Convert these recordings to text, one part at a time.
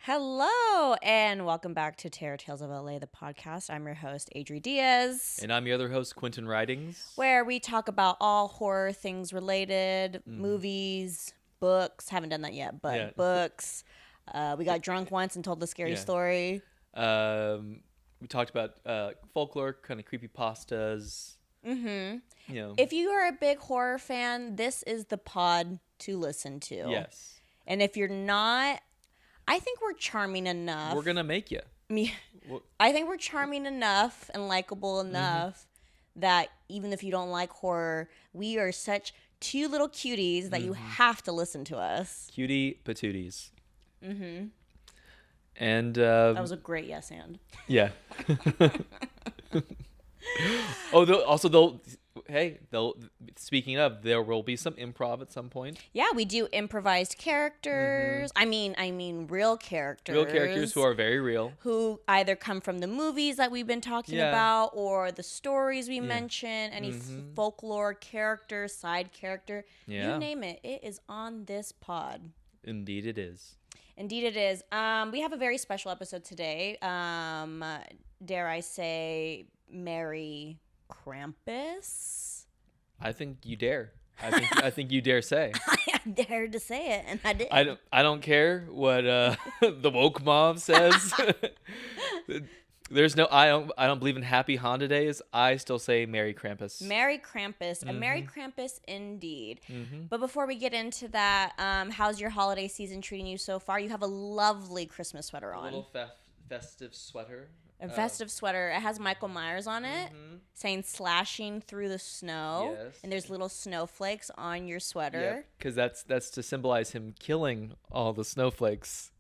Hello, and welcome back to Terror Tales of LA, the podcast. I'm your host, Adri Diaz. And I'm your other host, Quentin Ridings. Where we talk about all horror things related, movies, books. Haven't done that yet, but books. We got drunk once and told the scary story. We talked about folklore, kind of creepypastas. Mm-hmm. You know. If you are a big horror fan, this is the pod to listen to. Yes. And if you're not, I think we're charming enough. We're going to make you. I think we're charming enough and likable enough that even if you don't like horror, we are such two little cuties that you have to listen to us. Cutie patooties. Mm-hmm. And that was a great yes and. Yeah. Speaking of, there will be some improv at some point. Yeah, we do improvised characters. I mean real characters. Real characters who are very real. Who either come from the movies that we've been talking about or the stories we mention, any folklore character, side character, you name it. It is on this pod. Indeed it is. Indeed it is. We have a very special episode today. Dare I say, Merry Krampus? I think you dare. I think you dare say. I dared to say it, and I did. I don't care what the woke mob says. There's no. I don't believe in happy Honda days. I still say Merry Krampus. Merry Krampus, a Merry Krampus indeed. But before we get into that, how's your holiday season treating you so far? You have a lovely Christmas sweater on. A little festive sweater. A festive sweater. It has Michael Myers on it, saying "slashing through the snow," and there's little snowflakes on your sweater. Because that's to symbolize him killing all the snowflakes.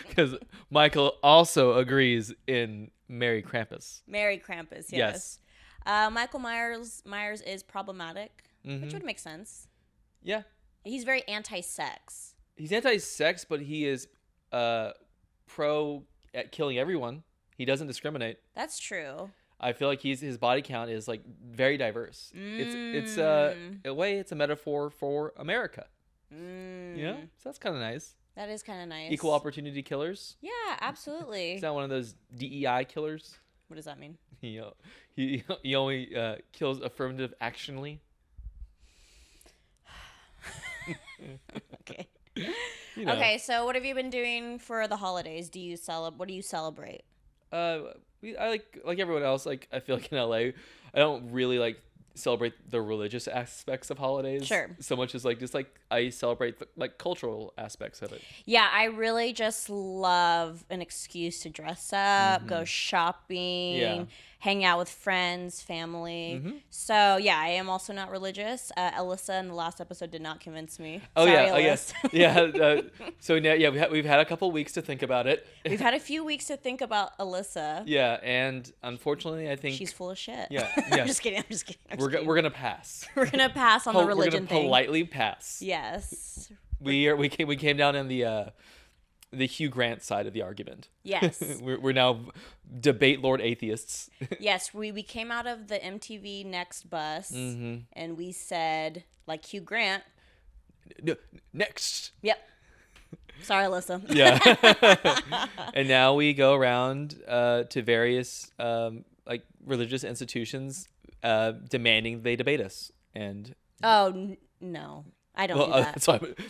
Because Michael also agrees in Merry Krampus. Merry Krampus, yes. Michael Myers is problematic, which would make sense. Yeah. He's very anti-sex. He's anti-sex, but he is pro at killing everyone. He doesn't discriminate. That's true. I feel like his body count is like very diverse. It's in a way it's a metaphor for America. Yeah, so that's kind of nice. That is kind of nice. Equal opportunity killers. Yeah, absolutely. He's not one of those DEI killers. What does that mean? He only kills affirmative actionally. Okay. Okay, so what have you been doing for the holidays? What do you celebrate? I like everyone else. Like I feel like in LA, I don't really like celebrate the religious aspects of holidays. Sure. So much as just I celebrate the cultural aspects of it. Yeah, I really just love an excuse to dress up, go shopping, hang out with friends, family. So yeah, I am also not religious. Alyssa in the last episode did not convince me. Oh, sorry, yeah, Alyssa. yeah. So now, we've had a couple weeks to think about it. We've had a few weeks to think about Alyssa. Yeah, and unfortunately, I think she's full of shit. Yeah. I'm just kidding. We're gonna pass. We're gonna pass on the religion We're gonna thing. politely pass. Yes. We came down in the Hugh Grant side of the argument. Yes. we're now debate lord atheists. Yes, we came out of the MTV Next bus and we said, like Hugh Grant, next. Yep. Sorry, Alyssa. Yeah. And now we go around to various religious institutions demanding they debate us. And no, I don't do that.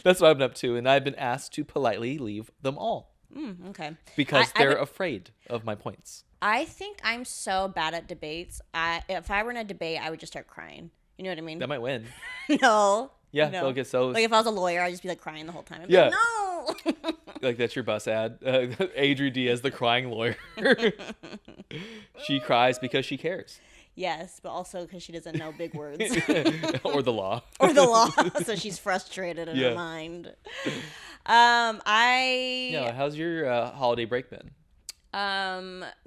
That's what I've been up to, and I've been asked to politely leave them all. Okay. Because they're afraid of my points. I think I'm so bad at debates. If I were in a debate, I would just start crying. You know what I mean? That might win. No. Yeah. No. Okay. So like if I was a lawyer, I'd just be like crying the whole time. I'd be yeah. like, no. Like that's your bus ad. Adri Diaz, the crying lawyer. She cries because she cares. Yes, but also because she doesn't know big words. Or the law. Or the law. So she's frustrated in her mind. How's your holiday break been?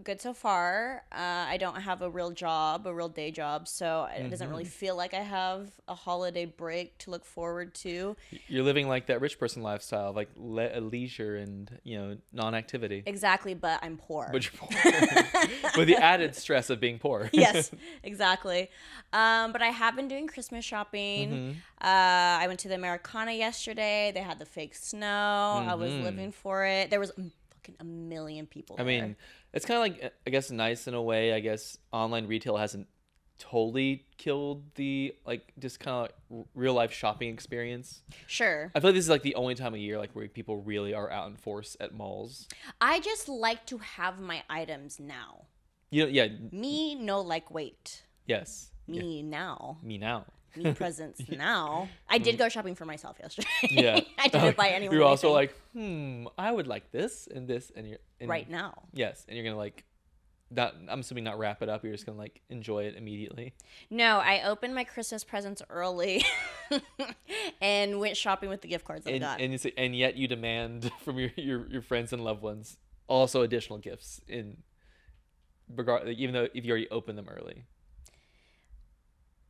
Good so far. I don't have a real day job, so it doesn't really feel like I have a holiday break to look forward to. You're living like that rich person lifestyle, like leisure and, non-activity. Exactly, but I'm poor. But you're poor. With the added stress of being poor. Yes, exactly. But I have been doing Christmas shopping. I went to the Americana yesterday. They had the fake snow. I was living for it. There was a million people there. I mean, it's kind of like, I guess, nice in a way. I guess online retail hasn't totally killed the, like, just kind of like real life shopping experience. Sure. I feel like this is like the only time of year like where people really are out in force at malls. I just like to have my items now. Yeah. Me, no, like, wait. Yes. Me now. Me now. Me presents now. I did go shopping for myself yesterday. Yeah. I didn't buy anyone. You're also anything. like, I would like this and this, and right now. Yes, and you're gonna like, not. I'm assuming not wrap it up. You're just gonna like enjoy it immediately. No, I opened my Christmas presents early, and went shopping with the gift cards that I got. And yet you demand from your friends and loved ones also additional gifts even though if you already opened them early.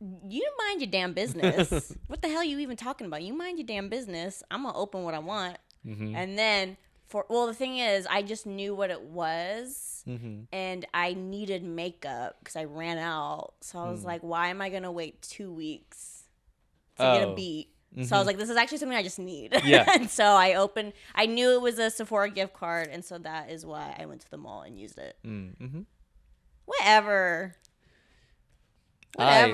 You mind your damn business. What the hell are you even talking about? You mind your damn business. I'm going to open what I want. And then, the thing is, I just knew what it was. And I needed makeup because I ran out. So I was like, why am I going to wait 2 weeks to get a beat? So I was like, this is actually something I just need. Yeah. And so I knew it was a Sephora gift card. And so that is why I went to the mall and used it. Whatever. I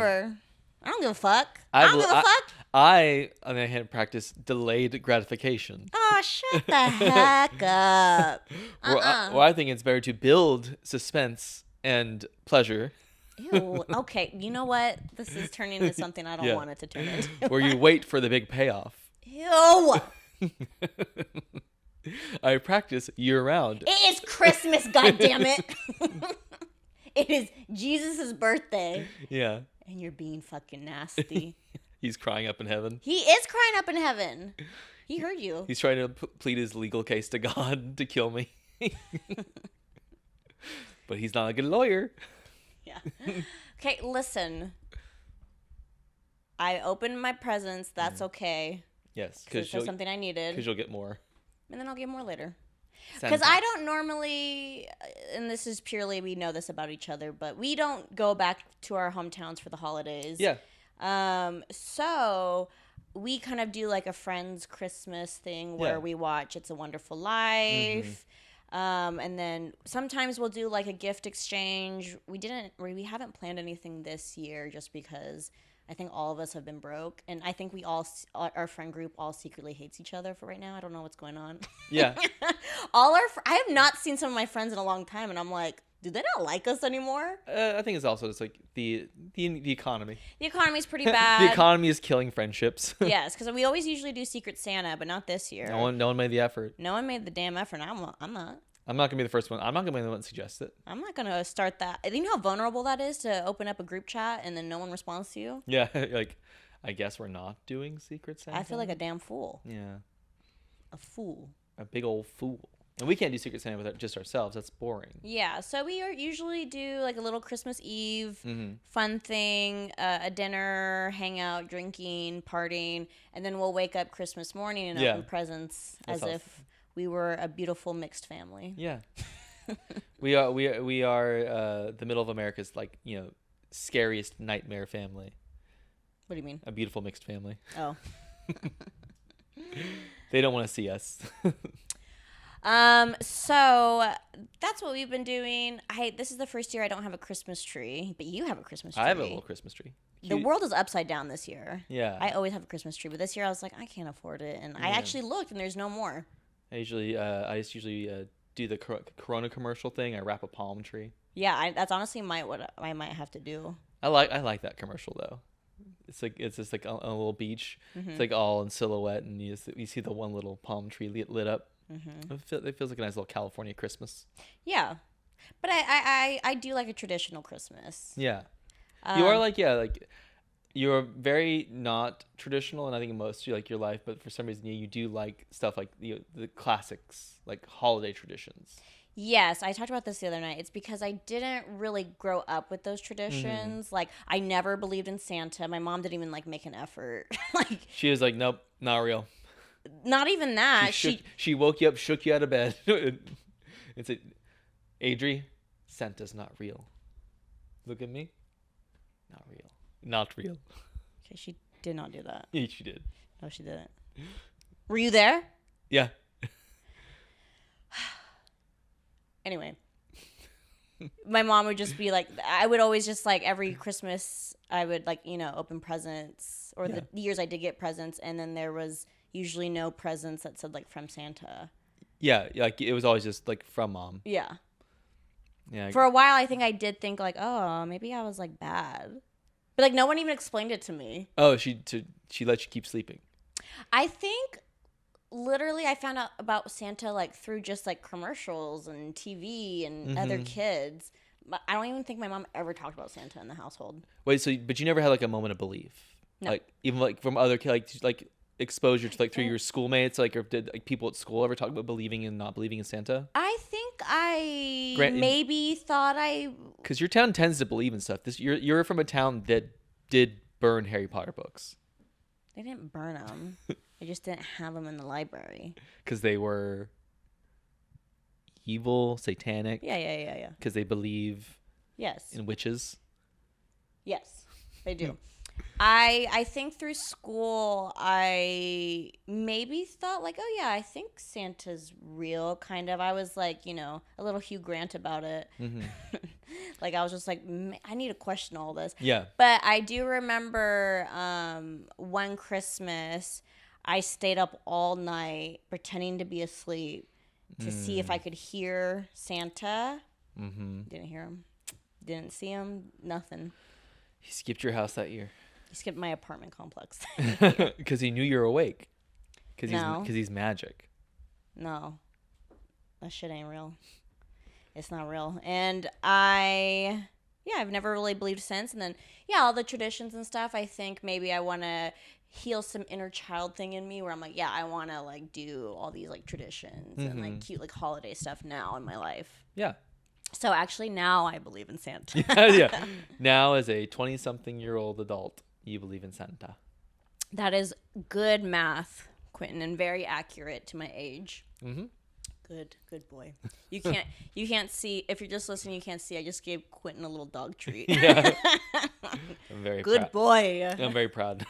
don't give a fuck. I don't give a fuck. I, on the other hand, practice delayed gratification. Oh, shut the heck up. Well, I think it's better to build suspense and pleasure. Ew. Okay, you know what? This is turning into something I don't want it to turn into. Where you wait for the big payoff. Ew. I practice year-round. It is Christmas, goddammit. It is Jesus' birthday. Yeah. And you're being fucking nasty. He's crying up in heaven. He is crying up in heaven. He heard you. He's trying to plead his legal case to God to kill me. But he's not a good lawyer. Yeah. Okay, listen. I opened my presents. That's okay. Yes. Because it's something I needed. Because you'll get more. And then I'll get more later. Because I don't normally, and this is purely, we know this about each other, but we don't go back to our hometowns for the holidays. Yeah. So we kind of do like a friend's Christmas thing where we watch It's a Wonderful Life. And then sometimes we'll do like a gift exchange. We haven't planned anything this year just because I think all of us have been broke, and I think our friend group all secretly hates each other for right now. I don't know what's going on. Yeah. I have not seen some of my friends in a long time, and I'm like, do they not like us anymore? I think it's also just like the economy. The economy's pretty bad. The economy is killing friendships. Yes, because we always usually do Secret Santa, but not this year. No one made the effort. No one made the damn effort. I'm not. I'm not gonna be the first one. I'm not gonna be the one to suggest it. I'm not gonna start that. You know how vulnerable that is to open up a group chat and then no one responds to you? Yeah, like, I guess we're not doing Secret Santa. I feel like a damn fool. Yeah. A fool. A big old fool. And we can't do Secret Santa with just ourselves. That's boring. Yeah, so we usually do like a little Christmas Eve fun thing, a dinner, hangout, drinking, partying, and then we'll wake up Christmas morning and open presents as if we were a beautiful mixed family. Yeah. we are the middle of America's scariest nightmare family. What do you mean? A beautiful mixed family. Oh. They don't want to see us. So that's what we've been doing. This is the first year I don't have a Christmas tree, but you have a Christmas tree. I have a little Christmas tree. The world is upside down this year. Yeah. I always have a Christmas tree, but this year I was like, I can't afford it, and I actually looked, and there's no more. I usually do the Corona commercial thing. I wrap a palm tree. Yeah, that's honestly what I might have to do. I like that commercial though. It's just like a little beach. It's like all in silhouette, and you see the one little palm tree lit up. It feels like a nice little California Christmas. Yeah, but I do like a traditional Christmas. Yeah, you are you're very not traditional, and I think most you like your life, but for some reason you do like stuff like the classics, like holiday traditions. Yes, I talked about this the other night. It's because I didn't really grow up with those traditions. Like, I never believed in Santa. My mom didn't even like make an effort. Like, she was like, nope, not real. Not even that. She woke you up, shook you out of bed. It's a Adri, Santa's not real. Look at me. Not real. Not real. Okay, she did not do that. Yeah, she did. No, she didn't. Were you there? Yeah. Anyway, my mom would just be like, I would always just like every Christmas, I would like, open presents, or the years I did get presents, and then there was usually no presents that said like from Santa. Yeah, like it was always just like from mom. Yeah. Yeah. For a while, I think I did think like, oh, maybe I was like bad, but like no one even explained it to me. Oh, she let you keep sleeping. I think literally I found out about Santa like through just like commercials and TV and other kids. But I don't even think my mom ever talked about Santa in the household. Wait, but you never had like a moment of belief? No. Like even like from other kids, like exposure to like through your schoolmates, like, or did like people at school ever talk about believing and not believing in Santa? I think I maybe thought because your town tends to believe in stuff. You're from a town that did burn Harry Potter books. They didn't burn them. I just didn't have them in the library. Because they were evil, satanic. Yeah. Because they believe in witches. Yes, they do. I think through school, I maybe thought like, oh yeah, I think Santa's real, kind of. I was like, a little Hugh Grant about it. Mm-hmm. Like I was just like, I need to question all this. Yeah. But I do remember one Christmas, I stayed up all night pretending to be asleep to see if I could hear Santa. Mm-hmm. Didn't hear him. Didn't see him. Nothing. He skipped your house that year. He skipped my apartment complex. Because he knew you were awake. Because he's magic. No. That shit ain't real. It's not real. And I've never really believed since. And then, all the traditions and stuff, I think maybe I want to heal some inner child thing in me where I'm like, I want to like do all these like traditions and like cute like holiday stuff now in my life. Yeah. So actually now I believe in Santa. Yeah. Now as a 20-something-year-old adult, you believe in Santa. That is good math, Quentin, and very accurate to my age. Mm-hmm. Good boy. You can't see, if you're just listening, you can't see. I just gave Quentin a little dog treat. Yeah. I'm very good proud. Boy. I'm very proud.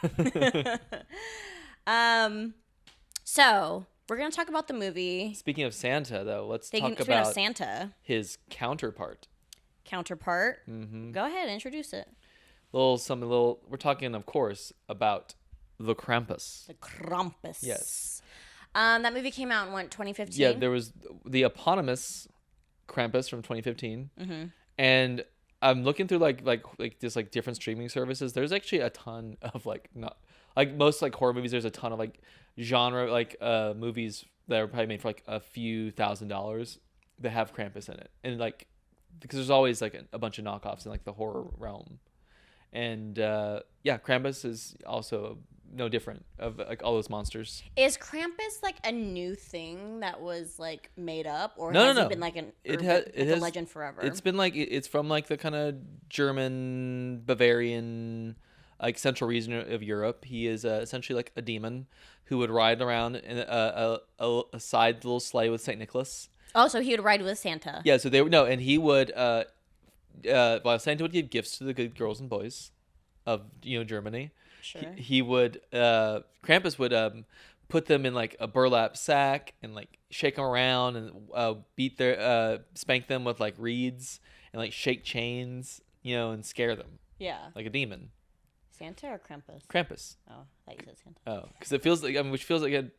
So we're gonna talk about the movie. Speaking of Santa, though, let's talk about Santa. His counterpart. Mm-hmm. Go ahead, introduce it. We're talking, of course, about the Krampus. The Krampus. Yes. That movie came out in 2015? Yeah, there was the eponymous Krampus from 2015. Mm-hmm. And I'm looking through like just like different streaming services. There's actually a ton of like not like most like horror movies. There's a ton of like genre like movies that are probably made for like a few $1,000s that have Krampus in it, and like because there's always like a bunch of knockoffs in like the horror realm. And Krampus is also no different of like all those monsters. Is Krampus like a new thing that was like made up, or no, has it been like a legend forever? It's been like it's from like the kind of German, Bavarian, like central region of Europe. He is essentially like a demon who would ride around in a side little sleigh with Saint Nicholas. Oh, so he would ride with Santa. Yeah, so and he would Santa would give gifts to the good girls and boys of Germany. Sure. He would Krampus would put them in like a burlap sack and like shake them around and spank them with like reeds and like shake chains, and scare them. Yeah. Like a demon. Santa or Krampus? Krampus. Oh, I thought you said Santa. Oh, because it feels like which feels like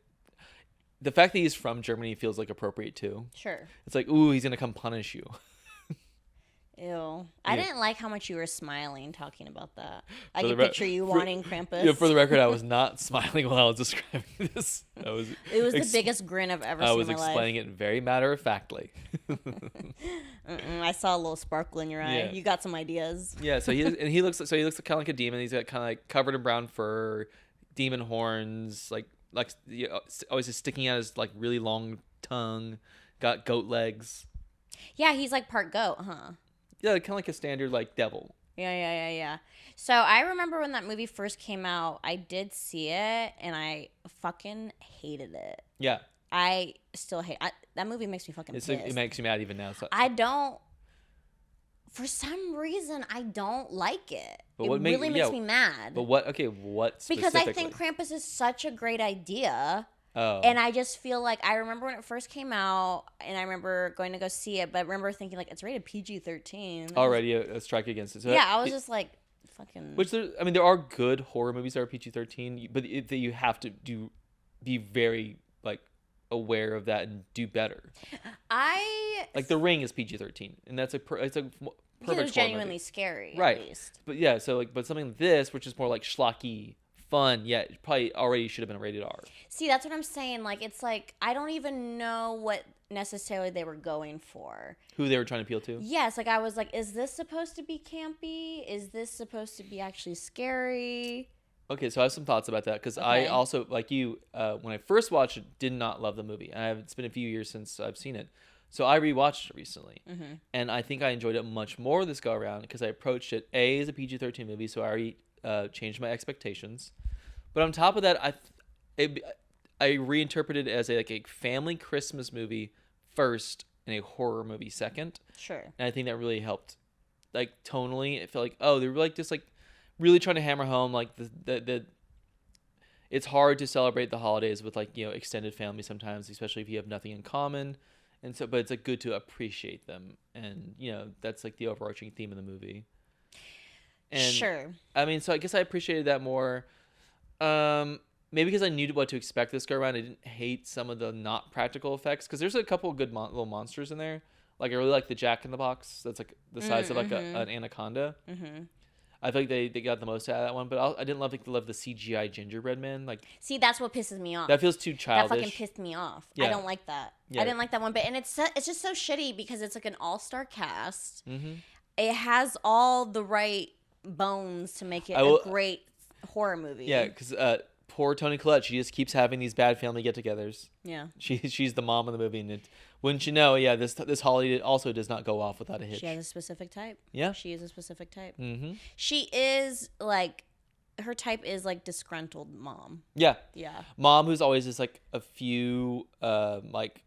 the fact that he's from Germany feels like appropriate too. Sure. It's like, ooh, he's gonna come punish you. Ew. I didn't like how much you were smiling talking about that. I can picture you wanting Krampus. Yeah, for the record, I was not smiling while I was describing this. It was the biggest grin I've ever seen in my life. I was explaining it very matter-of-factly. I saw a little sparkle in your eye. Yeah. You got some ideas. Yeah, so he looks kind of like a demon. He's got kind of like covered in brown fur, demon horns, like always just sticking out his like really long tongue, got goat legs. Yeah, he's like part goat, huh? Yeah, kind of like a standard like devil. Yeah. So I remember when that movie first came out, I did see it, and I fucking hated it. Yeah. I still hate that movie. Makes me fucking pissed. It makes me mad even now. So. I don't. For some reason, I don't like it. It really makes me mad. But what? Okay, what specifically? Because I think Krampus is such a great idea. Oh. And I just feel like I remember when it first came out, and I remember going to go see it, but I remember thinking like it's rated PG-13. Already a strike against it. So yeah, I was just like, fucking. Which there are good horror movies that are PG-13, but you have to be very like aware of that and do better. Like The Ring is PG-13, and that's it's a perfect because it was genuinely scary, right? At least. But yeah, so like, but something like this, which is more like schlocky. Fun, yeah, it probably already should have been a rated R. See, that's what I'm saying. Like, it's like I don't even know what necessarily they were going for. Who they were trying to appeal to? Yes, like I was like, is this supposed to be campy? Is this supposed to be actually scary? Okay, so I have some thoughts about that because I also, like you, when I first watched it, did not love the movie. It's been a few years since I've seen it. So I rewatched it recently. Mm-hmm. And I think I enjoyed it much more this go around because I approached it, A, as a PG-13 movie, so I already changed my expectations. But on top of that, I reinterpreted it as a family Christmas movie first and a horror movie second. Sure. And I think that really helped. Like, tonally, it felt like, oh, they're like just like really trying to hammer home like the it's hard to celebrate the holidays with like, extended family sometimes, especially if you have nothing in common. And so, but it's like good to appreciate them. And, that's like the overarching theme of the movie. And sure. I mean, so I guess I appreciated that more. Maybe because I knew what to expect this go around. I didn't hate some of the not practical effects because there's a couple of good little monsters in there. Like I really like the Jack in the Box. That's like the size of like an anaconda. Mm-hmm. I feel like they got the most out of that one, but I didn't love the CGI gingerbread man. Like, see, that's what pisses me off. That feels too childish. That fucking pissed me off. Yeah. I don't like that. Yeah. I didn't like that one bit, and it's just so shitty because it's like an all-star cast. Mm-hmm. It has all the right bones to make it a great horror movie. Yeah, because poor Toni Collette, she just keeps having these bad family get-togethers. Yeah, she's the mom of the movie, and wouldn't you know? Yeah, this holiday also does not go off without a hitch. She has a specific type. Yeah, she is a specific type. Mm-hmm. She is like, her type is like disgruntled mom. Yeah, mom who's always just like a few like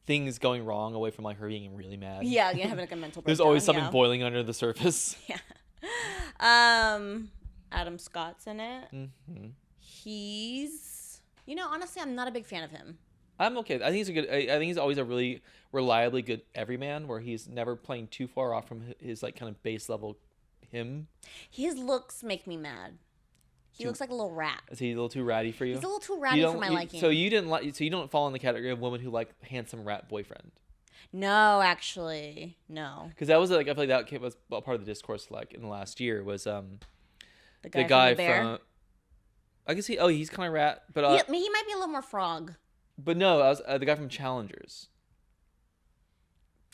things going wrong away from like her being really mad. Yeah, having like a mental breakdown. There's always something boiling under the surface. Yeah. Adam Scott's in it. Mm-hmm. He's, honestly, I'm not a big fan of him. I'm okay. I think he's I think he's always a really reliably good everyman, where he's never playing too far off from his like kind of base level him. His looks make me mad. He looks like a little rat. Is he a little too ratty for you? He's a little too ratty for my liking. So you don't fall in the category of woman who like handsome rat boyfriend. No, actually, no. Because that was like, I feel like that was part of the discourse like in the last year was the guy from I guess he's kind of rat, but he might be a little more frog. But no, I was the guy from Challengers.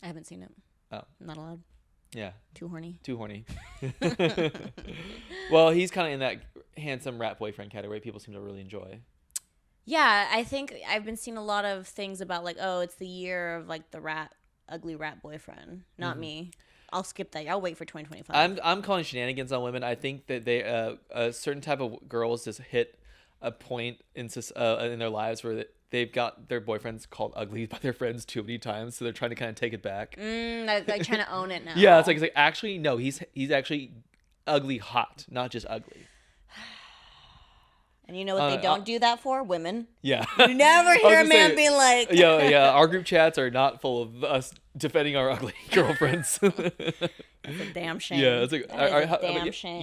I haven't seen it. Oh, not allowed. Yeah. Too horny. Well, he's kind of in that handsome rat boyfriend category people seem to really enjoy. Yeah, I think I've been seeing a lot of things about like, oh, it's the year of like the ugly rat boyfriend. Not me. I'll skip that. I'll wait for 2025. I'm calling shenanigans on women. I think that they a certain type of girls just hit a point in their lives where they've got their boyfriends called ugly by their friends too many times, so they're trying to kind of take it back. They're trying to own it now. Yeah, it's like actually no, he's actually ugly hot, not just ugly. And you know what they don't do that for? Women. Yeah. You never hear a man being like... yeah. Our group chats are not full of us defending our ugly girlfriends. It's a damn shame. Yeah, it's like... damn shame.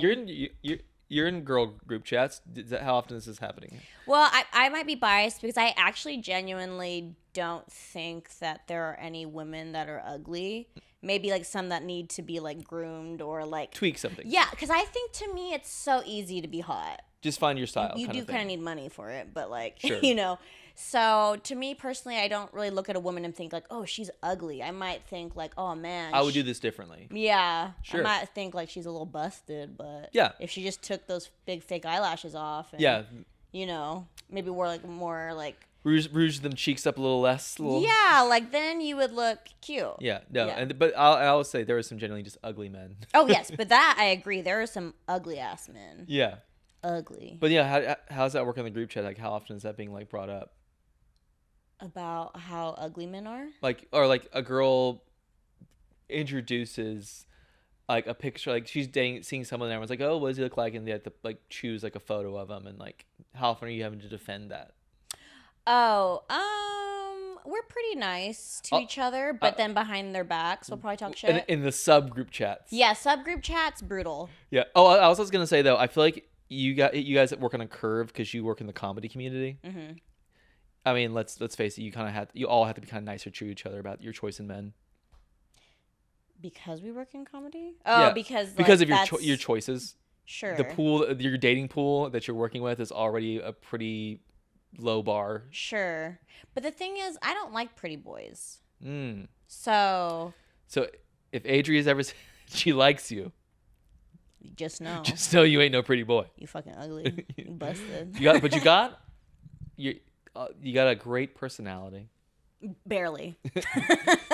You're in girl group chats. How often is this happening? Well, I might be biased because I actually genuinely don't think that there are any women that are ugly. Maybe like some that need to be like groomed or like... tweak something. Yeah, because I think to me it's so easy to be hot. Just find your style. You do kind of need money for it, but like, sure. So to me personally, I don't really look at a woman and think like, oh, she's ugly. I might think like, oh man, I would do this differently. Yeah. Sure. I might think like she's a little busted, but yeah, if she just took those big fake eyelashes off and, maybe wore like more like rouge them cheeks up a little less. Yeah, like then you would look cute. Yeah, no, yeah. But I always say there are some generally just ugly men. Oh yes, but that I agree. There are some ugly ass men. Yeah, ugly. But yeah, how's that work in the group chat? Like, how often is that being like brought up? About how ugly men are? Like, or like a girl introduces like a picture, like she's seeing someone, and everyone's like, "Oh, what does he look like?" And they have to like choose like a photo of him, and like, how often are you having to defend that? Oh, we're pretty nice to each other, but then behind their backs, we'll probably talk shit. In the subgroup chats. Yeah, subgroup chats, brutal. Yeah. Oh, I was gonna say though, I feel like you guys that work on a curve because you work in the comedy community. Mm-hmm. I mean, let's face it. You all have to be kind of nicer to each other about your choice in men. Because we work in comedy? Oh, yeah. Because of your choices. Sure. Your dating pool that you're working with is already a pretty low bar. Sure. But the thing is, I don't like pretty boys. So if Adria's ever she likes you, just know you ain't no pretty boy. You fucking ugly. You busted. you got a great personality. Barely.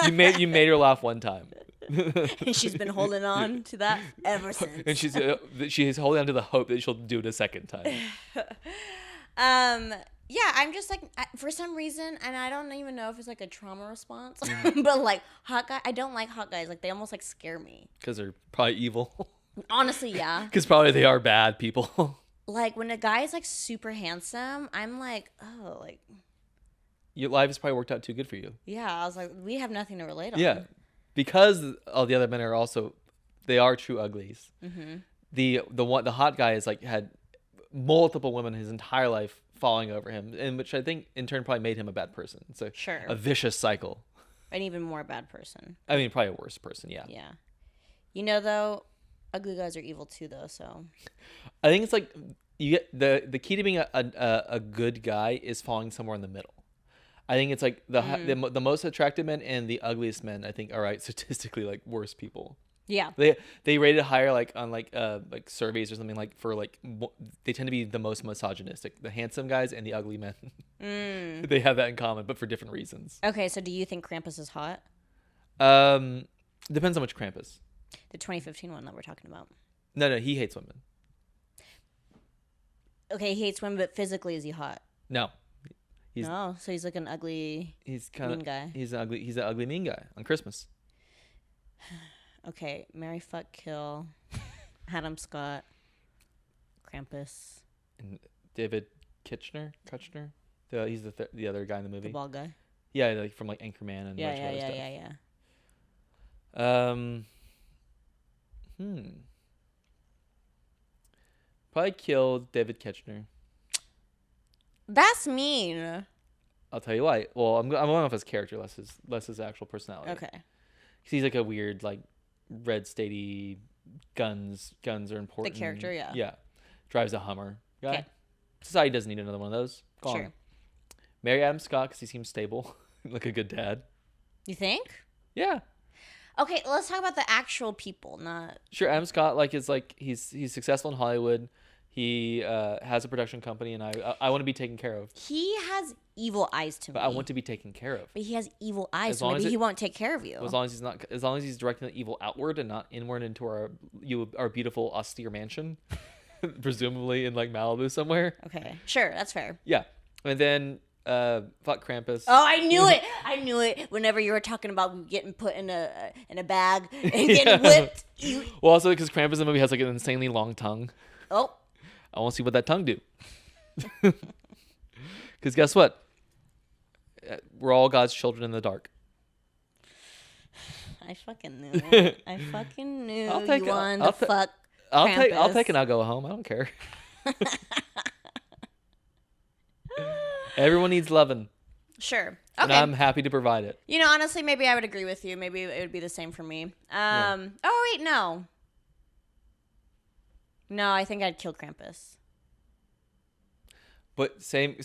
you made her laugh one time. And she's been holding on to that ever since. And she's holding on to the hope that she'll do it a second time. Yeah, I'm just like, for some reason, and I don't even know if it's like a trauma response, but like hot guy, I don't like hot guys. Like they almost like scare me. Because they're probably evil. Honestly, yeah. Because probably they are bad people. Like when a guy is like super handsome, I'm like, oh, like. Your life has probably worked out too good for you. Yeah, I was like, we have nothing to relate on. Yeah, because all the other men are they are true uglies. Mm-hmm. The hot guy is like had multiple women his entire life falling over him, and which I think in turn probably made him a bad person. So sure, a vicious cycle. An even more bad person. I mean, probably a worse person. Yeah. Yeah. You know, though, ugly guys are evil too, though. So. I think it's like you get the key to being a good guy is falling somewhere in the middle. I think it's like the most attractive men and the ugliest men, I think, are statistically like worse people. Yeah. They rated higher like on like surveys or something, like for like they tend to be the most misogynistic. The handsome guys and the ugly men. They have that in common, but for different reasons. Okay, so do you think Krampus is hot? Depends on which Krampus. The 2015 one that we're talking about. No, he hates women. Okay, he hates women, but physically is he hot? No. So he's like an ugly mean guy. He's an ugly mean guy on Christmas. Okay, marry, fuck, kill, Adam Scott, Krampus, and David Kutcher. He's the other guy in the movie. The bald guy. Yeah, like from like Anchorman and yeah. Probably kill David Kutcher. That's mean. I'll tell you why. Well, I'm going off his character, less his actual personality. Okay. Because he's like a weird, like, red statey, guns are important. The character, yeah. Yeah. Drives a Hummer guy. Okay. Society doesn't need another one of those. Sure. Marry Adam Scott because he seems stable. Like a good dad. You think? Yeah. Okay, let's talk about the actual people, not... Sure, Adam Scott, like, is like, he's successful in Hollywood. He has a production company, and I want to be taken care of. He has evil eyes to me. But I want to be taken care of. But he has evil eyes, so maybe he won't take care of you. As long as he's directing the evil outward and not inward into our beautiful austere mansion, presumably in like Malibu somewhere. Okay, sure, that's fair. Yeah, and then fuck Krampus. Oh, I knew it. I knew it. Whenever you were talking about getting put in a bag and getting whipped. Well, also because Krampus in the movie has like an insanely long tongue. Oh. I want to see what that tongue do. Because guess what? We're all God's children in the dark. I fucking knew it. I fucking knew you wanted to fuck Krampus. I'll take and I'll go home. I don't care. Everyone needs loving. Sure. Okay. And I'm happy to provide it. You know, honestly, maybe I would agree with you. Maybe it would be the same for me. Oh, wait, no. No, I think I'd kill Krampus. But same.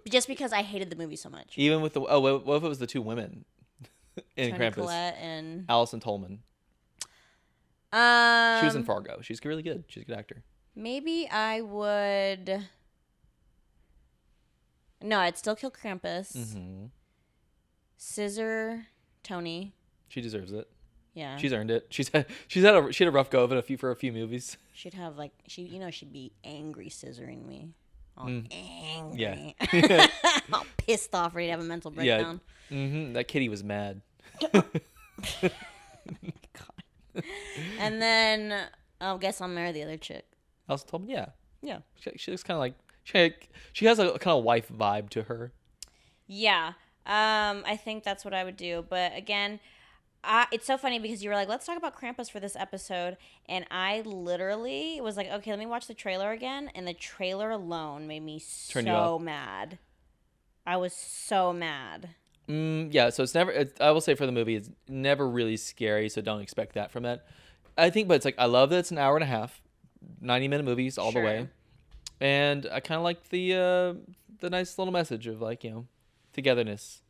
Just because I hated the movie so much. Even with what if it was the two women in Toni Krampus? Collette and Alison Tolman. She was in Fargo. She's really good. She's a good actor. Maybe I would. No, I'd still kill Krampus. Scissor Tony. She deserves it. Yeah. She's earned it. She had a rough go of it for a few movies. She'd have she'd be angry scissoring me. All angry. Yeah. All pissed off, ready to have a mental breakdown. Yeah. That kitty was mad. God. And then I guess I'll marry the other chick. Alice told me, yeah. Yeah. She looks kind of like she has a kind of wife vibe to her. Yeah. I think that's what I would do. But again, it's so funny because you were like, let's talk about Krampus for this episode. And I literally was like, okay, let me watch the trailer again. And the trailer alone made me so mad. I was so mad. Yeah, so I will say for the movie, it's never really scary. So don't expect that from it. I think, but it's like, I love that it's an hour and a half, 90-minute movies all the way. And I kind of like the nice little message of like, togetherness.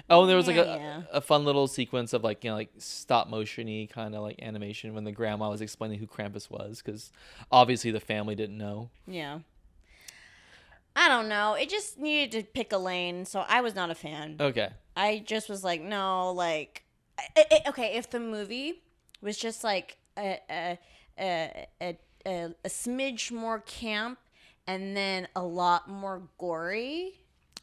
Oh, and there was like a fun little sequence of like, like stop motion-y kind of like animation when the grandma was explaining who Krampus was, because obviously the family didn't know. Yeah. I don't know. It just needed to pick a lane, so I was not a fan. Okay. I just was like, no, like, okay, if the movie was just like a smidge more camp and then a lot more gory,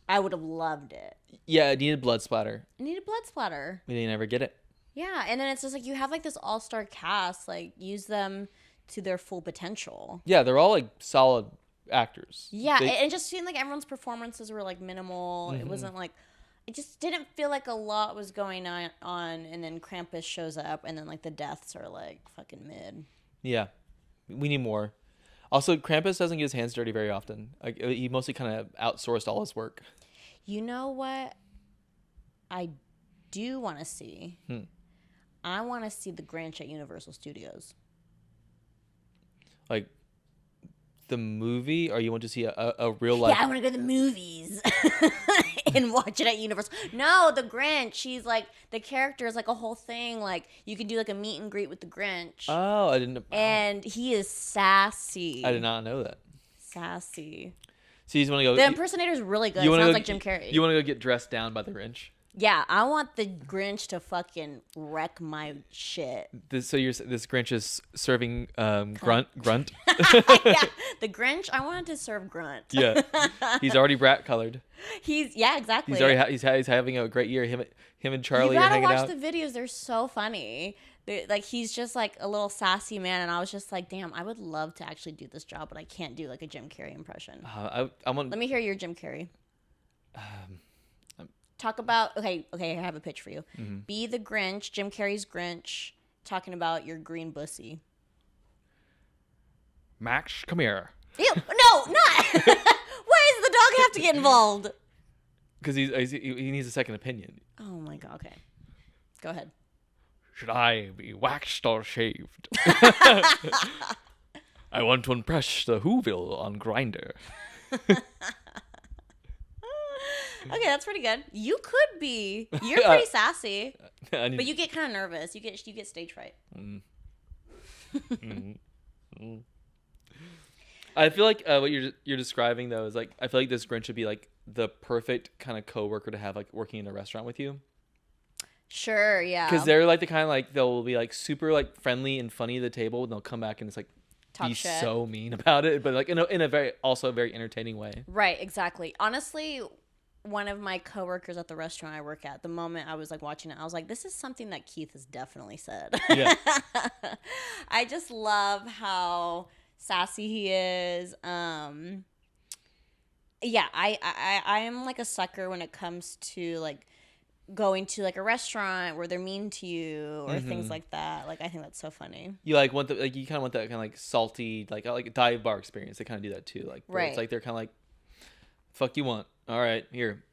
I would have loved it. Yeah, it needed blood splatter. We didn't ever get it. Yeah, and then it's just like you have like this all-star cast, like use them to their full potential. Yeah, they're all like solid actors. Yeah, it just seemed like everyone's performances were like minimal. It wasn't like, it just didn't feel like a lot was going on, and then Krampus shows up, and then like the deaths are like fucking mid. Yeah, we need more. Also, Krampus doesn't get his hands dirty very often. Like, he mostly kind of outsourced all his work. You know what I do want to see? I want to see the Grinch at Universal Studios. Like the movie, or you want to see a real life? Yeah, I want to go to the movies and watch it at Universal. No, the Grinch. She's like, the character is like a whole thing. Like, you can do like a meet and greet with the Grinch. Oh, I didn't. And he is sassy. I did not know that. Sassy. So you just want to go. The impersonator is really good. It sounds like Jim Carrey. You want to go get dressed down by the Grinch? Yeah, I want the Grinch to fucking wreck my shit. This Grinch is serving grunt. Yeah, the Grinch. I wanted to serve grunt. Yeah, he's already brat colored. Exactly. He's having a great year. Him and Charlie are hanging out. You gotta watch the videos. They're so funny. Like, he's just like a little sassy man, and I was just like, damn, I would love to actually do this job, but I can't do like a Jim Carrey impression. Let me hear your Jim Carrey. Talk about okay. I have a pitch for you. Be the Grinch, Jim Carrey's Grinch, talking about your green bussy. Max, come here. Ew, no, not. Why does the dog have to get involved? Because he needs a second opinion. Oh my god. Okay, go ahead. Should I be waxed or shaved? I want to impress the Whoville on Grindr. Okay, that's pretty good. You could be. You're pretty sassy, but you get kind of nervous. You get stage fright. I feel like what you're describing though is like, I feel like this Grinch would be like the perfect kind of coworker to have like working in a restaurant with you. Sure, yeah. Because they're like the kind of like, they'll be like super like friendly and funny at the table, and they'll come back and it's like talk be shit. So mean about it, but like in a very entertaining way. Right, exactly. Honestly, one of my coworkers at the restaurant I work at, the moment I was like watching it, I was like, this is something that Keith has definitely said. Yeah. I just love how sassy he is. Yeah, I am like a sucker when it comes to like going to like a restaurant where they're mean to you or things like that. Like, I think that's so funny. You like want you kind of want that kind of like salty, like a dive bar experience. They kind of do that too. Like, right. It's like they're kind of like, fuck you want. All right, here.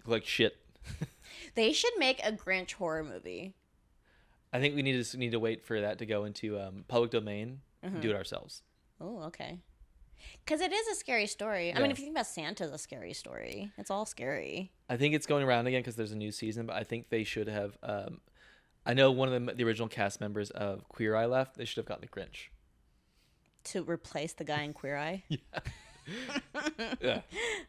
Like shit. They should make a Grinch horror movie. I think we need to wait for that to go into public domain and do it ourselves. Oh, okay. Because it is a scary story. Yeah. I mean, if you think about Santa's a scary story. It's all scary. I think it's going around again because there's a new season, but I think they should have... I know one of the original cast members of Queer Eye left. They should have gotten the Grinch. To replace the guy in Queer Eye? Yeah. Yeah.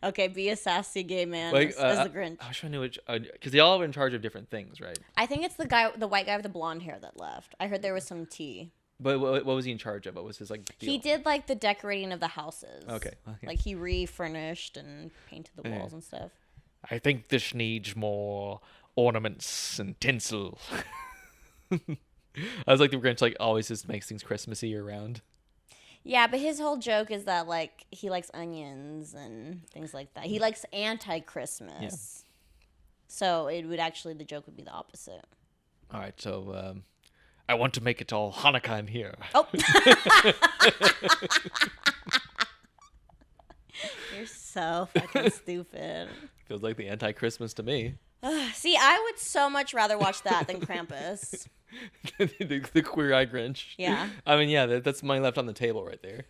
Okay, be a sassy gay man as the Grinch. I wish I knew which, because they all are in charge of different things, right? I think it's the white guy with the blonde hair that left. I heard there was some tea. But what was he in charge of? What was his deal? He did the decorating of the houses. Okay. He refurnished and painted the walls and stuff. I think this needs more ornaments and tinsel. I was like the Grinch, always just makes things Christmassy year round. Yeah, but his whole joke is that he likes onions and things like that. He likes anti-Christmas. Yeah. So the joke would be the opposite. All right, so I want to make it all Hanukkah in here. Oh. You're so fucking stupid. Feels like the anti-Christmas to me. See, I would so much rather watch that than Krampus. the queer-eye Grinch. Yeah. I mean, yeah, that's money left on the table right there.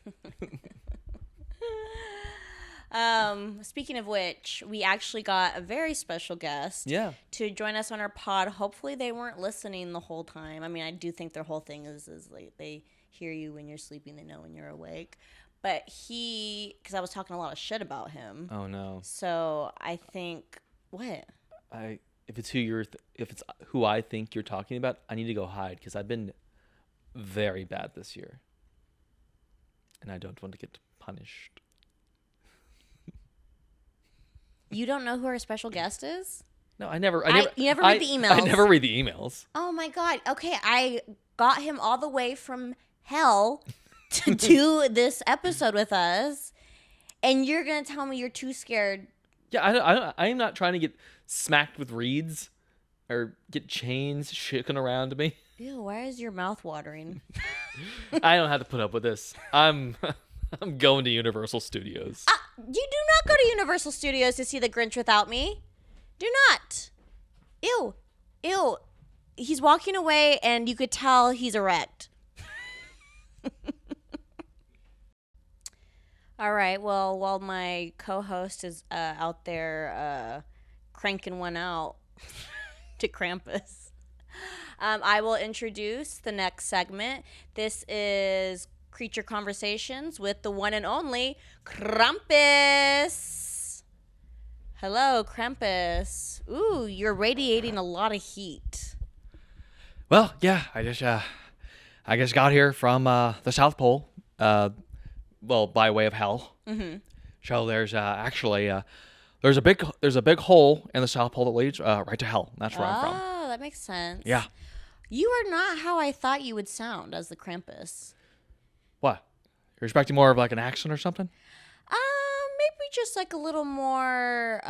Speaking of which, we actually got a very special guest to join us on our pod. Hopefully they weren't listening the whole time. I mean, I do think their whole thing is they hear you when you're sleeping, they know when you're awake. But because I was talking a lot of shit about him. Oh no. So I think, what? If it's who I think you're talking about, I need to go hide because I've been very bad this year. And I don't want to get punished. You don't know who our special guest is? No, I never. You never read the emails. I never read the emails. Oh my God. Okay, I got him all the way from hell to do this episode with us, and you're gonna tell me you're too scared. Yeah, I'm not trying to get smacked with reeds or get chains shaken around to me. Ew, why is your mouth watering? I don't have to put up with this. I'm going to Universal Studios. You do not go to Universal Studios to see The Grinch without me. Do not. Ew. Ew. He's walking away and you could tell he's erect. All right. Well, while my co-host is out there cranking one out to Krampus, I will introduce the next segment. This is Creature Conversations with the one and only Krampus. Hello, Krampus. Ooh, you're radiating a lot of heat. Well, yeah, I just got here from the South Pole. Well, by way of hell. Mm-hmm. So there's actually there's a big hole in the South Pole that leads right to hell. That's where I'm from. Oh, that makes sense. Yeah. You are not how I thought you would sound as the Krampus. What? You're expecting more of an accent or something? Maybe just a little more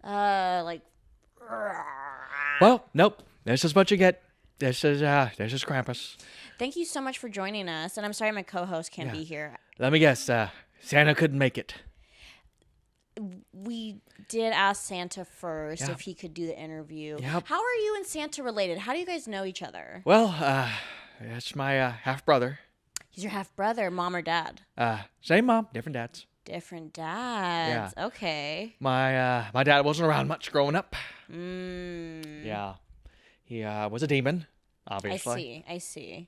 Well, nope. This is what you get. This is Krampus. Thank you so much for joining us, and I'm sorry my co-host can't be here. Let me guess. Santa couldn't make it. We did ask Santa first if he could do the interview. Yep. How are you and Santa related? How do you guys know each other? Well, that's my half brother. He's your half brother, mom or dad? Same mom, different dads. Different dads. Yeah. Okay. My dad wasn't around much growing up. Yeah. He was a demon, obviously. I see.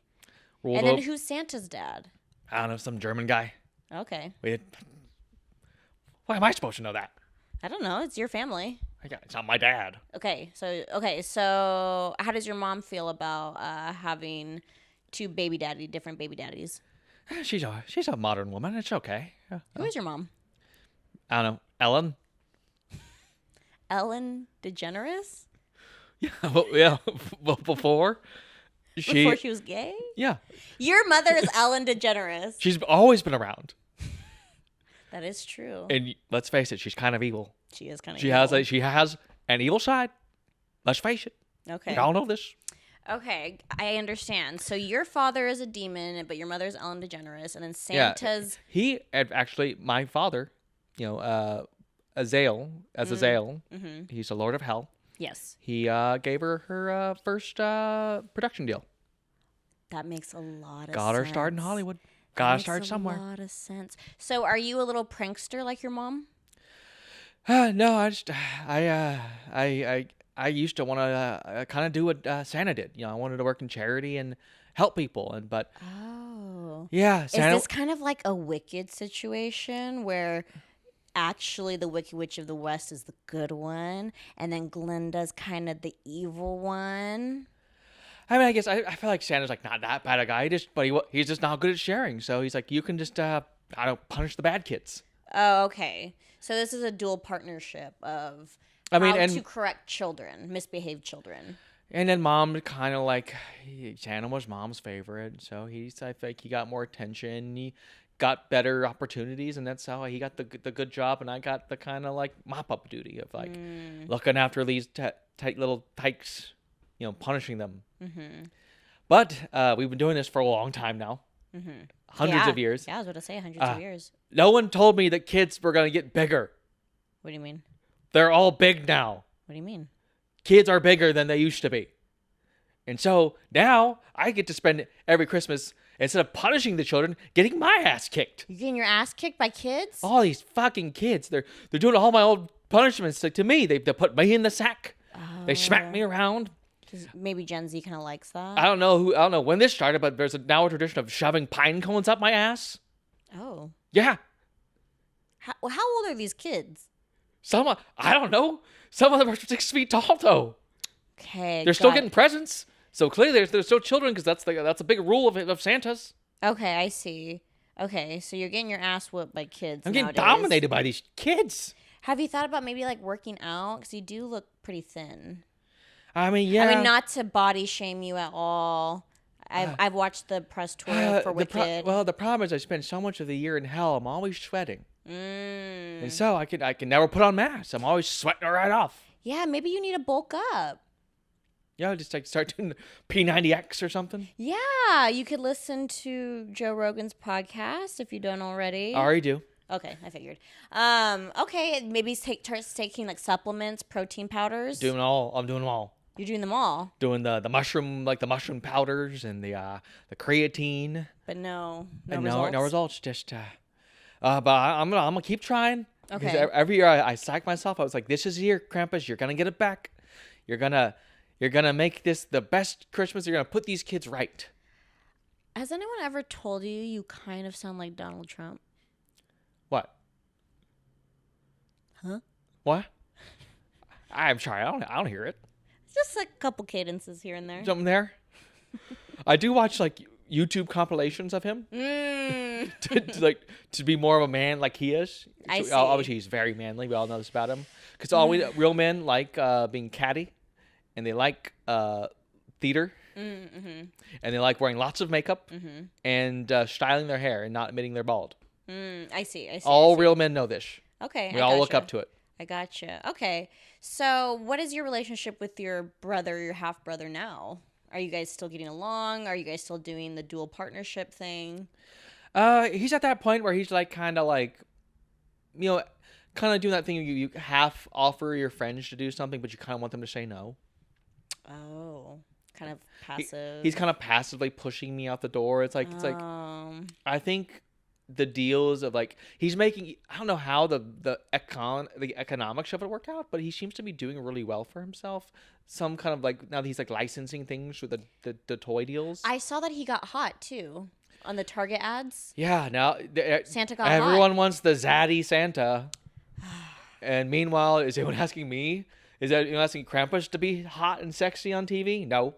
And then who's Santa's dad? I don't know, some German guy. Okay. Why am I supposed to know that? I don't know. It's your family. It's not my dad. Okay. So how does your mom feel about having different baby daddies? She's a modern woman. It's okay. Who is your mom? I don't know. Ellen? Ellen DeGeneres? Yeah. Well, before she was gay? Yeah. Your mother is Ellen DeGeneres. She's always been around. That is true. And let's face it, she's kind of evil. She is kind of evil. She has an evil side. Let's face it. Okay. We all know this. Okay, I understand. So your father is a demon, but your mother is Ellen DeGeneres, and then Santa's... Yeah, he actually, my father, Azazel, mm-hmm. He's the Lord of Hell. Yes. He gave her first production deal. That makes a lot of sense. Got her started in Hollywood. Got her started somewhere. Makes a lot of sense. So are you a little prankster like your mom? No, I used to want to kind of do what Santa did. I wanted to work in charity and help people, but Yeah. Santa... Is this kind of like a Wicked situation where actually the Wicked Witch of the West is the good one and then Glinda's kind of the evil one? I mean, I guess I feel like Santa's like not that bad a guy, he's just not good at sharing. So he's like, you can just punish the bad kids. Oh, okay. So this is a dual partnership of to correct children, misbehaved children. And then Mom kind of like, Santa was Mom's favorite, so I think he got more attention. He got better opportunities, and that's how he got the good job, and I got the kind of like mop up duty of like looking after these tight little tykes, punishing them. Mm-hmm. But we've been doing this for a long time now, hundreds of years. Yeah, I was about to say hundreds of years. No one told me that kids were gonna get bigger. What do you mean? They're all big now. What do you mean? Kids are bigger than they used to be. And so now I get to spend every Christmas, instead of punishing the children, getting my ass kicked. You're getting your ass kicked by kids? All these fucking kids. They're doing all my old punishments to me. They put me in the sack. They smack me around. Maybe Gen Z kind of likes that. I don't know when this started, but there's now a tradition of shoving pine cones up my ass. Oh. Yeah. How old are these kids? I don't know. Some of them are 6 feet tall, though. Okay. They're still getting presents. So clearly they're still children because that's a big rule of Santa's. Okay, I see. Okay, so you're getting your ass whooped by kids. I'm getting dominated by these kids. Have you thought about maybe like working out? Because you do look pretty thin. I mean, not to body shame you at all. I've watched the press tour for Wicked. The problem is I spend so much of the year in hell. I'm always sweating. And so I can never put on mass. I'm always sweating right off. Yeah, maybe you need to bulk up. Yeah, just like start doing P90X or something. Yeah, you could listen to Joe Rogan's podcast if you don't already. I already do. Okay, I figured. Okay, maybe start taking like supplements, protein powders. I'm doing them all. You're doing them all. Doing the mushroom, like the mushroom powders and the creatine. But no results. No results. Just but I'm gonna keep trying. Okay. Because every year I psych myself. I was like, this is the year, Krampus. You're gonna get it back. You're gonna make this the best Christmas. You're gonna put these kids right. Has anyone ever told you kind of sound like Donald Trump? What? Huh? What? I'm sorry. I don't hear it. Just like a couple cadences here and there. Something there. I do watch like YouTube compilations of him to be more of a man like he is. I see. Obviously, he's very manly. We all know this about him because real men like being catty, and they like theater, and they like wearing lots of makeup and styling their hair and not admitting they're bald. I see. All real men know this. Okay, we all look up to it. I gotcha. Okay, so what is your relationship with your half brother now? Are you guys still getting along? Are you guys still doing the dual partnership thing? He's at that point where he's like kind of doing that thing you half offer your friends to do something, but you kind of want them to say no. Oh, kind of passive. He's kind of passively pushing me out the door. It's like I think the deals of like he's making. I don't know how the economics of it work out, but he seems to be doing really well for himself. Some kind of like now that he's like licensing things for the toy deals. I saw that he got hot too on the Target ads. Yeah, now Santa got everyone hot. wants the zaddy Santa, and meanwhile, is anyone asking me? Is that asking Krampus to be hot and sexy on TV? No.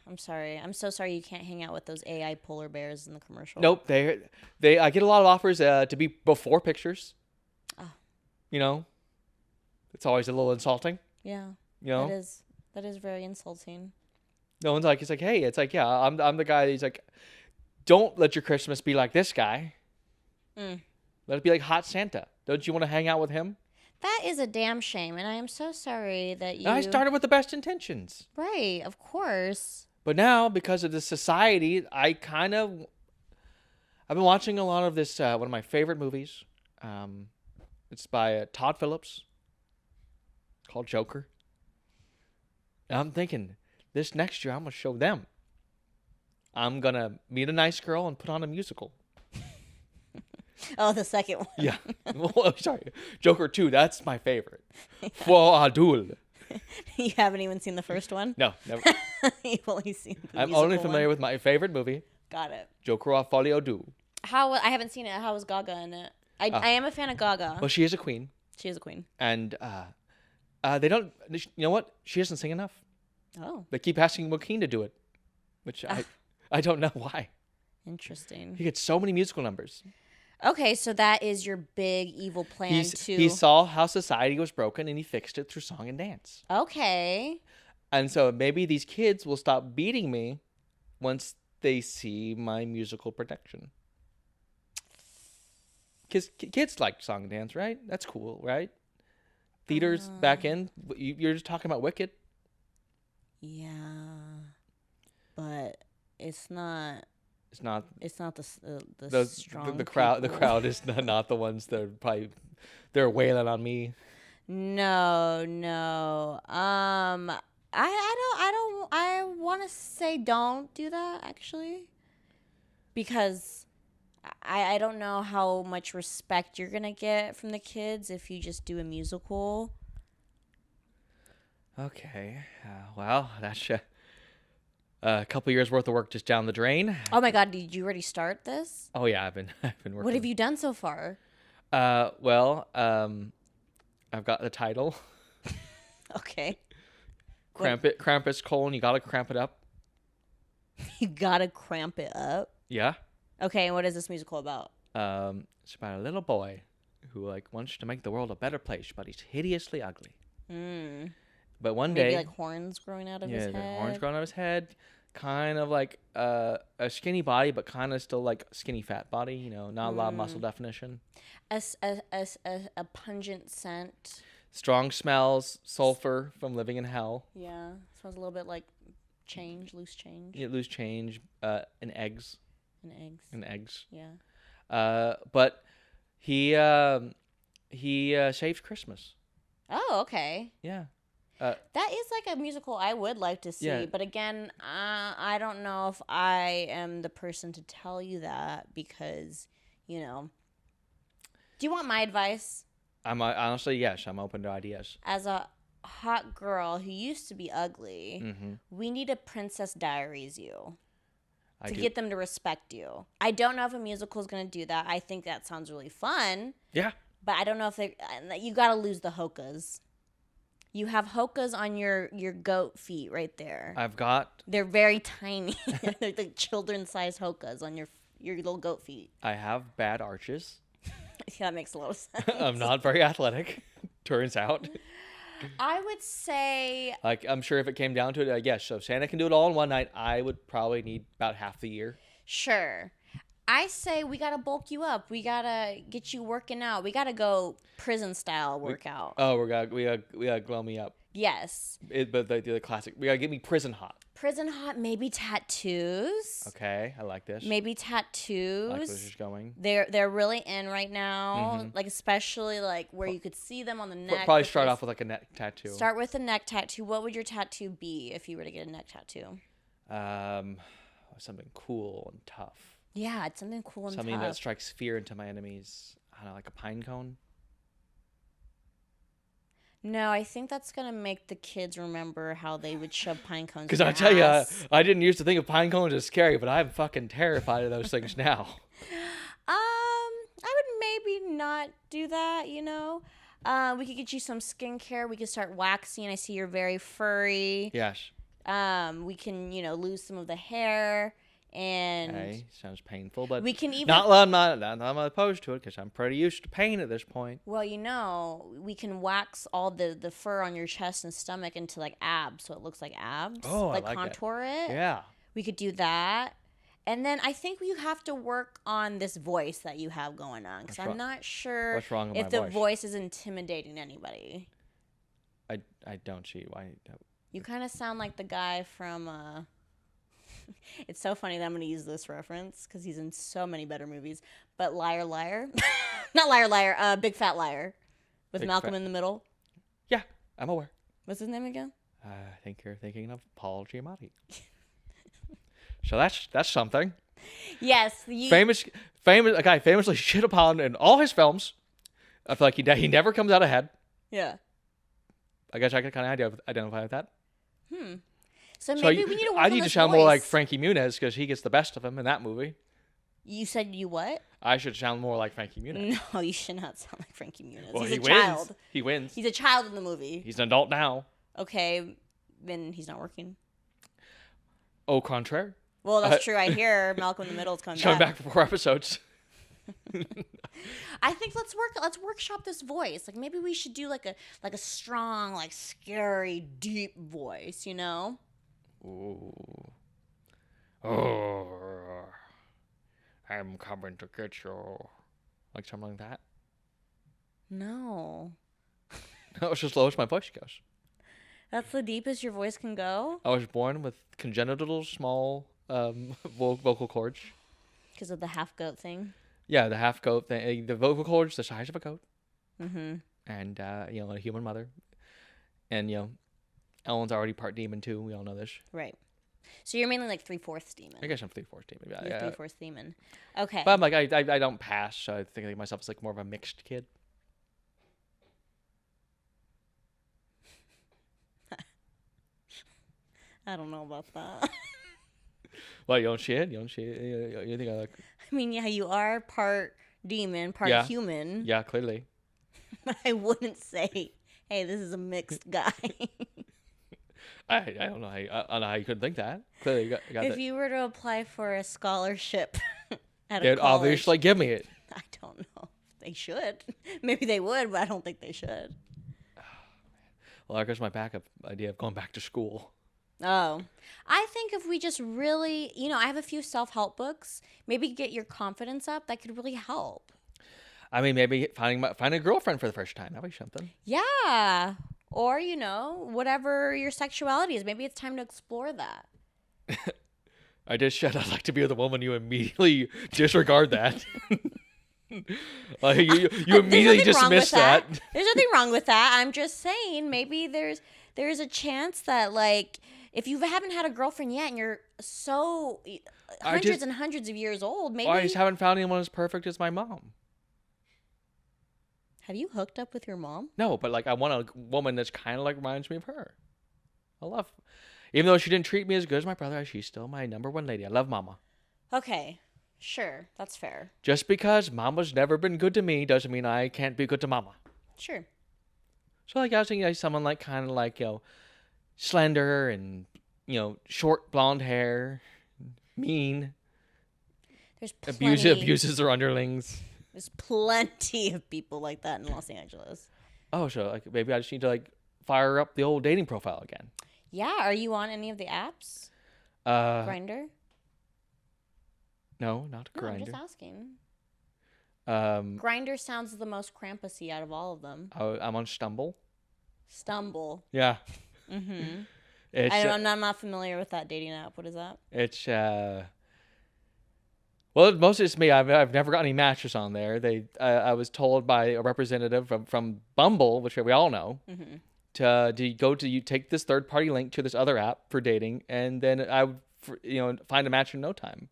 I'm sorry. I'm so sorry you can't hang out with those AI polar bears in the commercial. Nope. I get a lot of offers to be before pictures. Oh. It's always a little insulting. Yeah. That is very insulting. No one's like, it's like, hey, it's like, yeah, I'm the guy. He's like, don't let your Christmas be like this guy. Let it be like Hot Santa. Don't you want to hang out with him? That is a damn shame, and I am so sorry that you... I started with the best intentions. Right, of course. But now, because of the society, I've been watching a lot of this, one of my favorite movies. It's by Todd Phillips, called Joker. And I'm thinking, this next year, I'm going to show them. I'm going to meet a nice girl and put on a musical. Oh, the second one. Yeah. Well, sorry. Joker 2, that's my favorite. For Adul. You haven't even seen the first one? No, never. You've only seen the I'm only familiar with my favorite movie. Got it. Joker Folio Do. I haven't seen it. How was Gaga in it? I am a fan of Gaga. Well, she is a queen. She is a queen. And they don't. You know what? She doesn't sing enough. Oh. They keep asking Joaquin to do it, which I don't know why. Interesting. He gets so many musical numbers. Okay, so that is your big evil plan He saw how society was broken and he fixed it through song and dance. Okay. And so maybe these kids will stop beating me once they see my musical production. Because kids like song and dance, right? That's cool, right? Theaters back in. You're just talking about Wicked. Yeah, but it's not. It's not. It's not the strong. The crowd. The crowd is not the ones that are probably they're wailing on me. No. I want to say don't do that actually, because I don't know how much respect you're gonna get from the kids if you just do a musical. Okay. Well, that's a couple years worth of work just down the drain. Oh my God! Did you already start this? Oh yeah, I've been working. What have you done so far? I've got the title. Okay. Krampus: You gotta cramp it up. You gotta cramp it up. Yeah. Okay, and what is this musical about? It's about a little boy who wants to make the world a better place, but he's hideously ugly. But one day, maybe horns growing out of his head. Yeah, horns growing out of his head. Kind of like a skinny body, but kind of still skinny fat body. Not a lot of muscle definition. A pungent scent. Strong smells, sulfur from living in hell. Yeah, smells a little bit like loose change. Yeah, loose change, and eggs. And eggs. Yeah. But he saved Christmas. Oh, okay. Yeah. That is a musical I would like to see, yeah. But again, I don't know if I am the person to tell you that because, Do you want my advice? Honestly, yes. I'm open to ideas. As a hot girl who used to be ugly, we need a Princess Diaries you. To get them to respect you. I don't know if a musical is going to do that. I think that sounds really fun. Yeah. But I don't know if you got to lose the hokas. You have hokas on your goat feet right there. They're very tiny. They're like children-sized hokas on your little goat feet. I have bad arches. Yeah, that makes a lot of sense. I'm not very athletic, turns out. I would say... I'm sure if it came down to it, yes, so if Santa can do it all in one night, I would probably need about half the year. Sure. I say we got to bulk you up. We got to get you working out. We got to go prison-style workout. We gotta glow me up. Yes. But the classic, we got to get me prison hot. Prison hot, maybe tattoos. Okay, I like this. Maybe tattoos. I like where this is going. They're really in right now. Especially where you could see them on the neck. Probably start off with a neck tattoo. Start with a neck tattoo. What would your tattoo be if you were to get a neck tattoo? Something cool and tough. Yeah, it's something cool and something tough. that strikes fear into my enemies. I don't know, like a pine cone. No, I think that's going to make the kids remember how they would shove pine cones in Because their I tell you, ass. I didn't used to think of pine cones as scary, but I'm fucking terrified of those things now. I would maybe not do that, We could get you some skincare. We could start waxing. I see you're very furry. Yes. We can, lose some of the hair. And okay, sounds painful, but we can even I'm not opposed to it because I'm pretty used to pain at this point. Well, we can wax all the fur on your chest and stomach into abs, so it looks like abs. Oh, I like contour that. it. Yeah, we could do that, and then I think you have to work on this voice that you have going on because I'm not sure what's wrong with if my the voice is intimidating anybody. I don't see why. You kind of sound like the guy from. It's so funny that I'm going to use this reference because he's in so many better movies. But Liar Liar. Not Liar Liar. Big Fat Liar. With Malcolm in the Middle. Yeah, I'm aware. What's his name again? I think you're thinking of Paul Giamatti. So that's something. Yes. Famous a guy famously shit upon in all his films. I feel like he never comes out ahead. Yeah. I guess I can kind of identify with that. So maybe we need to work I on need to this sound voice. more like Frankie Muniz because he gets the best of him in that movie. You said you what? I should sound more like Frankie Muniz. No, you should not sound like Frankie Muniz. Well, he's he a wins. child. He wins. He's a child in the movie. He's an adult now. Okay, then he's not working. Au contraire. Well, that's true. I hear Malcolm in the Middle is coming back for 4 episodes. I think let's workshop this voice. Like maybe we should do like a strong, like scary, deep voice, you know? Ooh. Oh. I'm coming to get you. Like something like that? No. No, it's just low as my voice goes. That's the deepest your voice can go? I was born with congenital small vocal cords. Because of the half goat thing? Yeah, the half goat thing. The vocal cords the size of a goat. Mm-hmm. And, a human mother. And, Ellen's already part demon too. We all know this. Right. So you're mainly like 3/4 demon. I guess I'm 3/4 demon. You're 3/4 demon. Okay. But I'm like, I don't pass, so I think of myself as like more of a mixed kid. I don't know about that. Well, you don't shit. You think I like... I mean, yeah, you are part demon, part human. Yeah, clearly. But I wouldn't say, hey, this is a mixed guy. I don't know how you could think that. Clearly, you got if that. you were to apply for a scholarship at They'd a college, obviously give me it. I don't know. They should. Maybe they would, but I don't think they should. Well, there goes my backup idea of going back to school. Oh, I think if we just really, I have a few self-help books. Maybe get your confidence up. That could really help. I mean, maybe finding a girlfriend for the first time. That'd be something. Yeah. Or, whatever your sexuality is. Maybe it's time to explore that. I just said I'd like to be with a woman. You immediately disregard that. Like, you immediately dismiss that. There's nothing wrong with that. I'm just saying maybe there's a chance that, like, if you haven't had a girlfriend yet and you're so hundreds and hundreds of years old, maybe... I just haven't found anyone as perfect as my mom. Have you hooked up with your mom? No, but like I want a woman that's kind of like reminds me of her. Even though she didn't treat me as good as my brother, she's still my number one lady. I love Mama. Okay, sure, that's fair. Just because Mama's never been good to me doesn't mean I can't be good to Mama. Sure. So like I was thinking, someone like kind of like slender and short blonde hair, mean. There's plenty. Abuses their underlings. There's plenty of people like that in Los Angeles. Oh, so like maybe I just need to like fire up the old dating profile again. Yeah, are you on any of the apps? Grindr? No, not Grindr. I'm just asking. Grindr sounds the most Krampus-y out of all of them. I'm on Stumble. Stumble. Yeah. Mm-hmm. I'm not familiar with that dating app. What is that? It's well, mostly it's me. I've never got any matches on there. I was told by a representative from Bumble, which we all know, to you take this third-party link to this other app for dating, and then I would find a match in no time.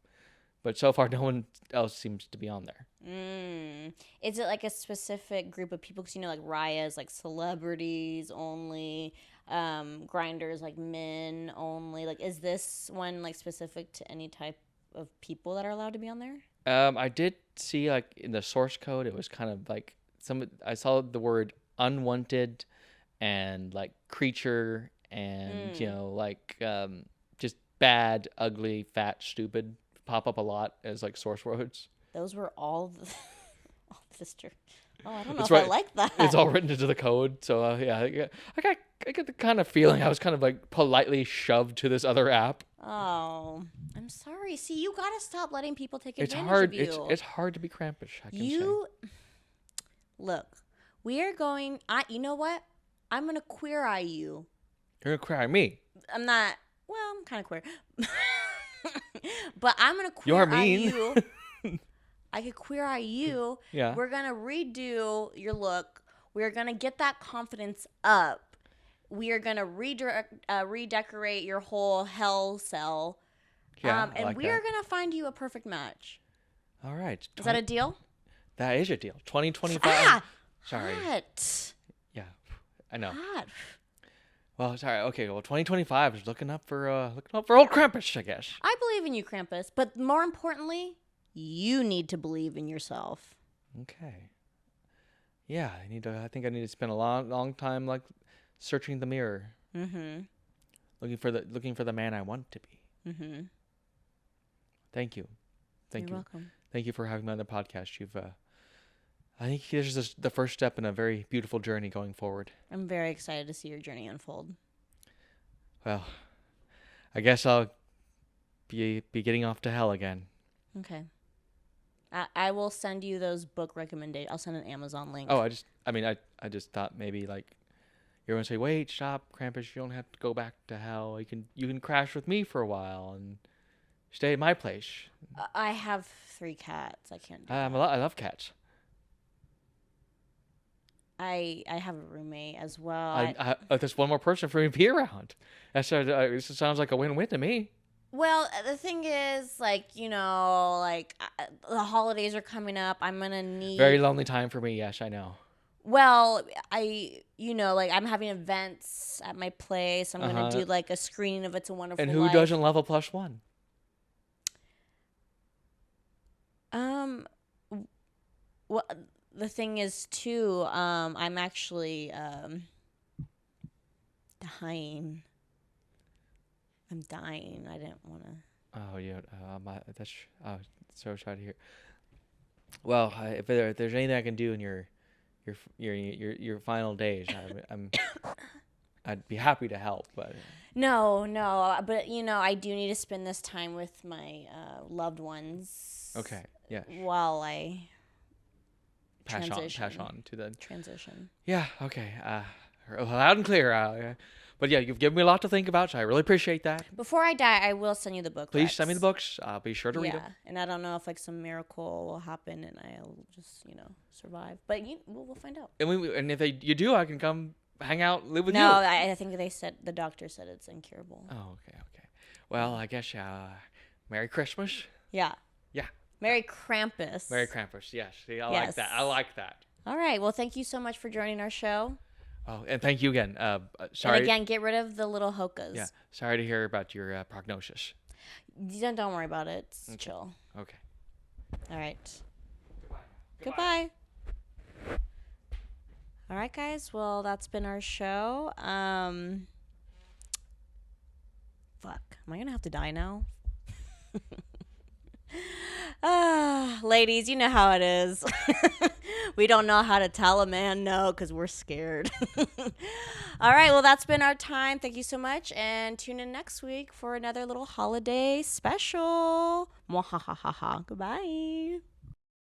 But so far, no one else seems to be on there. Is it like a specific group of people? Because like Raya is like celebrities only. Grindr is like men only. Like, is this one like specific to any type of people that are allowed to be on there? I did see like in the source code, it was kind of like I saw the word unwanted and like creature and just bad, ugly, fat, stupid pop up a lot as like source words. Those were all sister. Oh, I don't know I like that. It's all written into the code. So I get the kind of feeling I was kind of like politely shoved to this other app. Oh, I'm sorry. See, you gotta stop letting people take advantage of you. It's hard to be Krampus. I can say. Look, we are going. You know what? I'm gonna queer eye you. You're gonna queer eye me. I'm not. Well, I'm kind of queer, but I'm gonna queer eye you. I could queer eye you. Yeah. We're gonna redo your look. We're gonna get that confidence up. We are gonna redecorate your whole hell cell. Yeah, and we are gonna find you a perfect match. All right. Is that a deal? That is a deal. 2025. Sorry. Hot. Yeah, I know. Hot. Well, sorry. Okay. Well, 2025 is looking up for old Krampus, I guess. I believe in you, Krampus, but more importantly, you need to believe in yourself. Okay. Yeah, I think I need to spend a long time like searching the mirror. Mm-hmm. Looking for the man I want to be. Mm-hmm. Thank you. You're welcome. Thank you for having me on the podcast. I think this is the first step in a very beautiful journey going forward. I'm very excited to see your journey unfold. Well, I guess I'll be getting off to hell again. Okay. I will send you those book recommendations. I'll send an Amazon link. Oh, I just thought maybe like you're gonna say, wait, stop, Krampus, you don't have to go back to hell. You can crash with me for a while and stay at my place. I have 3 cats. I can't do I love cats. I have a roommate as well. There's one more person for me to be around. It sounds like a win-win to me. Well, the thing is, like, the holidays are coming up. I'm going to need... Very lonely time for me, yes, I know. Well, I'm having events at my place. I'm going to do, like, a screening of It's a Wonderful Life. And who doesn't love a +1? Well, the thing is, too, I'm actually dying. I'm dying. I didn't want to. Oh yeah, that's so sorry to hear. Well, if there's anything I can do in your final days, I'd be happy to help. But no, but I do need to spend this time with my loved ones. Okay. Yeah. While I pass on to the transition. Yeah. Okay. Loud and clear. But yeah, you've given me a lot to think about, so I really appreciate that. Before I die, I will send you the book. Please send me the books. I'll be sure to read them. Yeah, and I don't know if like some miracle will happen and I'll just survive. But we'll find out. And if you do, I can come hang out, live with you. No, I think the doctor said it's incurable. Oh, okay. Well, I guess Merry Christmas. Yeah. Yeah. Merry Krampus. Merry Krampus. Yes. See, like that. I like that. All right. Well, thank you so much for joining our show. Oh, and thank you again. Sorry. And again, get rid of the little hokas. Yeah. Sorry to hear about your prognosis. Don't worry about it. It's chill. Okay. All right. Goodbye. All right, guys. Well, that's been our show. Fuck. Am I going to have to die now? Ladies, you know how it is. We don't know how to tell a man no because we're scared. All right, well, that's been our time. Thank you so much, and tune in next week for another little holiday special. Mwahahaha. Goodbye.